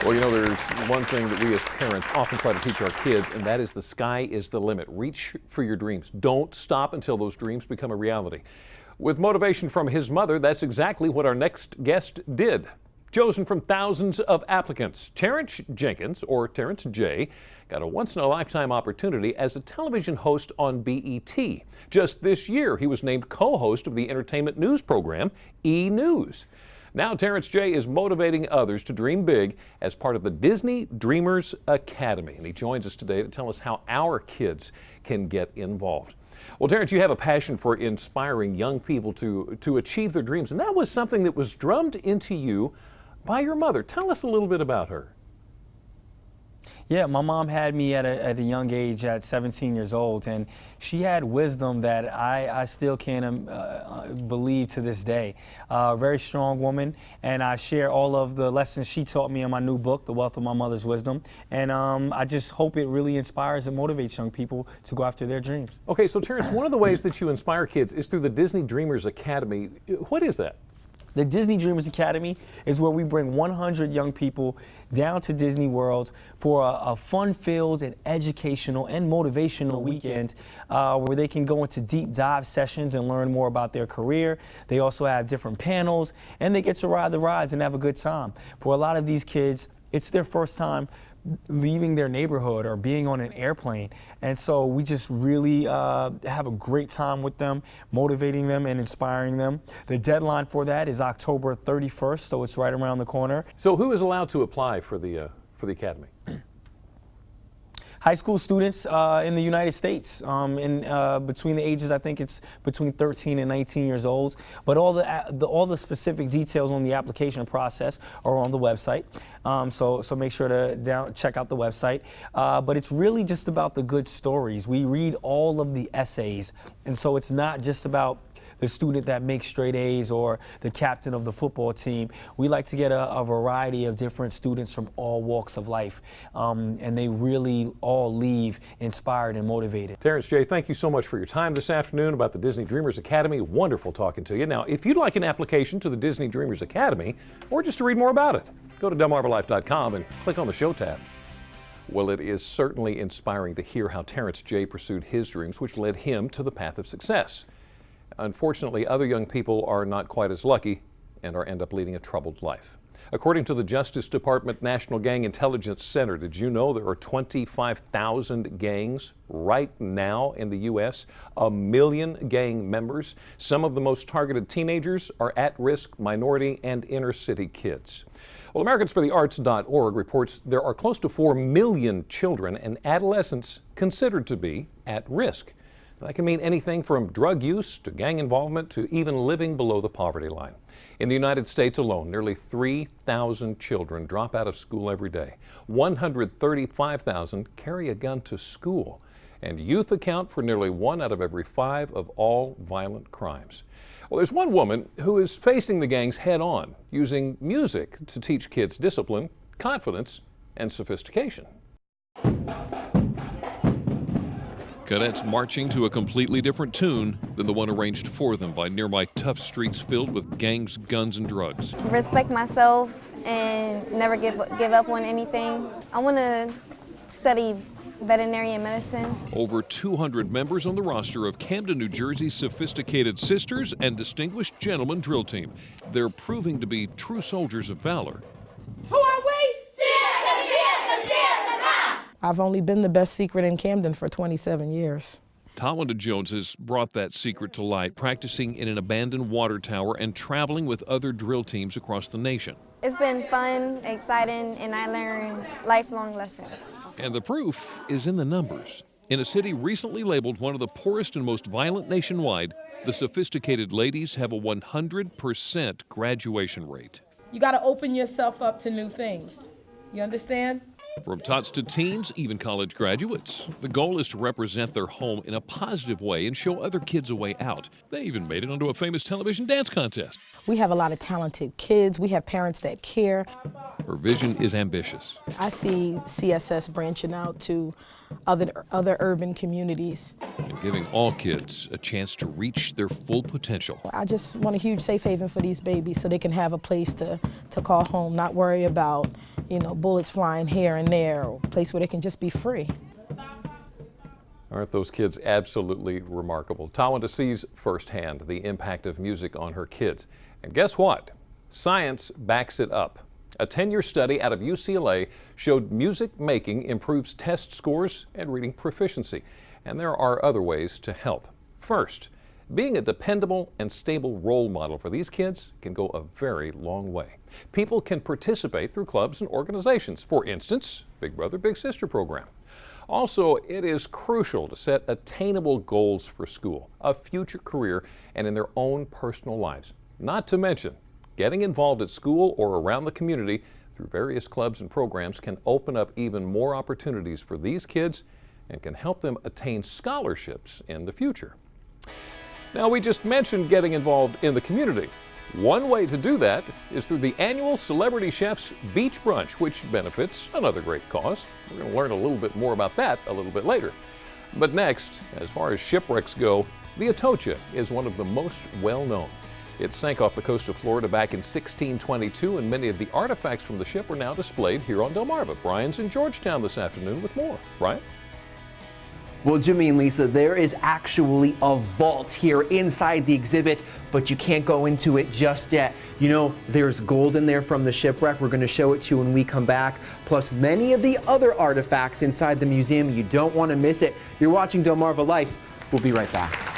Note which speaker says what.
Speaker 1: Well, you know, there's one thing that we as parents often try to teach our kids, and that is the sky is the limit. Reach for your dreams. Don't stop until those dreams become a reality. With motivation from his mother, that's exactly what our next guest did. Chosen from thousands of applicants, Terrence Jenkins, or Terrence J., got a once-in-a-lifetime opportunity as a television host on BET. Just this year, he was named co-host of the entertainment news program, E! News. Now Terrence J. is motivating others to dream big as part of the Disney Dreamers Academy. And he joins us today to tell us how our kids can get involved. Well, Terrence, you have a passion for inspiring young people to achieve their dreams. And that was something that was drummed into you by your mother. Tell us a little bit about her.
Speaker 2: Yeah, my mom had me at a young age, at 17 years old, and she had wisdom that I still can't believe to this day. Very strong woman, and I share all of the lessons she taught me in my new book, The Wealth of My Mother's Wisdom, and I just hope it really inspires and motivates young people to go after their dreams.
Speaker 1: Okay, so Terrence, one of the ways that you inspire kids is through the Disney Dreamers Academy. What is that?
Speaker 2: The Disney Dreamers Academy is where we bring 100 young people down to Disney World for a fun-filled and educational and motivational weekend where they can go into deep dive sessions and learn more about their career. They also have different panels, and they get to ride the rides and have a good time. For a lot of these kids, it's their first time leaving their neighborhood or being on an airplane, and so we just really have a great time with them, motivating them and inspiring them. The deadline for that is October 31st, so it's right around the corner.
Speaker 1: So who is allowed to apply for the academy?
Speaker 2: High school students in the United States, between the ages, I think it's between 13 and 19 years old. But all the specific details on the application process are on the website. So make sure to check out the website. But it's really just about the good stories. We read all of the essays, and so it's not just about the student that makes straight A's or the captain of the football team. We like to get a variety of different students from all walks of life, and they really all leave inspired and motivated.
Speaker 1: Terrence J., thank you so much for your time this afternoon about the Disney Dreamers Academy. Wonderful talking to you. Now, if you'd like an application to the Disney Dreamers Academy, or just to read more about it, go to DelmarvaLife.com and click on the Show tab. Well, it is certainly inspiring to hear how Terrence J. pursued his dreams, which led him to the path of success. Unfortunately, other young people are not quite as lucky and end up leading a troubled life. According to the Justice Department National Gang Intelligence Center, did you know there are 25,000 gangs right now in the U.S.? 1 million gang members. Some of the most targeted teenagers are at-risk minority and inner-city kids. Well, AmericansForTheArts.org reports there are close to 4 million children and adolescents considered to be at risk. That can mean anything from drug use to gang involvement to even living below the poverty line. In the United States alone, nearly 3,000 children drop out of school every day. 135,000 carry a gun to school. And youth account for nearly 1 out of every 5 of all violent crimes. Well, there's one woman who is facing the gangs head on, using music to teach kids discipline, confidence, and sophistication.
Speaker 3: Cadets marching to a completely different tune than the one arranged for them by nearby tough streets filled with gangs, guns, and drugs.
Speaker 4: Respect myself and never give up on anything. I want to study veterinary medicine.
Speaker 3: Over 200 members on the roster of Camden, New Jersey's Sophisticated Sisters and Distinguished Gentlemen drill team. They're proving to be true soldiers of valor.
Speaker 5: Who are we?
Speaker 6: I've only been the best secret in Camden for 27 years.
Speaker 3: Tawanda Jones has brought that secret to light, practicing in an abandoned water tower and traveling with other drill teams across the nation.
Speaker 4: It's been fun, exciting, and I learned lifelong lessons.
Speaker 3: And the proof is in the numbers. In a city recently labeled one of the poorest and most violent nationwide, the Sophisticated ladies have a 100% graduation rate.
Speaker 5: You got to open yourself up to new things. You understand?
Speaker 3: From tots to teens, even college graduates. The goal is to represent their home in a positive way and show other kids a way out. They even made it onto a famous television dance contest.
Speaker 6: We have a lot of talented kids. We have parents that care.
Speaker 3: Her vision is ambitious.
Speaker 6: I see CSS branching out to other urban communities.
Speaker 3: And giving all kids a chance to reach their full potential.
Speaker 6: I just want a huge safe haven for these babies so they can have a place to call home, not worry about, bullets flying here and there, or a place where they can just be free.
Speaker 1: Aren't those kids absolutely remarkable? Tawanda sees firsthand the impact of music on her kids. And guess what? Science backs it up. A 10-year study out of UCLA showed music making improves test scores and reading proficiency. And there are other ways to help. First, being a dependable and stable role model for these kids can go a very long way. People can participate through clubs and organizations. For instance, Big Brother, Big Sister program. Also, it is crucial to set attainable goals for school, a future career, and in their own personal lives. Not to mention, getting involved at school or around the community through various clubs and programs can open up even more opportunities for these kids and can help them attain scholarships in the future. Now, we just mentioned getting involved in the community. One way to do that is through the annual Celebrity Chefs Beach Brunch, which benefits another great cause. We're going to learn a little bit more about that a little bit later. But next, as far as shipwrecks go, the Atocha is one of the most well-known. It sank off the coast of Florida back in 1622, and many of the artifacts from the ship are now displayed here on Delmarva. Brian's in Georgetown this afternoon with more. Brian?
Speaker 5: Well, Jimmy and Lisa, there is actually a vault here inside the exhibit, but you can't go into it just yet. There's gold in there from the shipwreck. We're going to show it to you when we come back, plus many of the other artifacts inside the museum. You don't want to miss it. You're watching Delmarva Life. We'll be right back.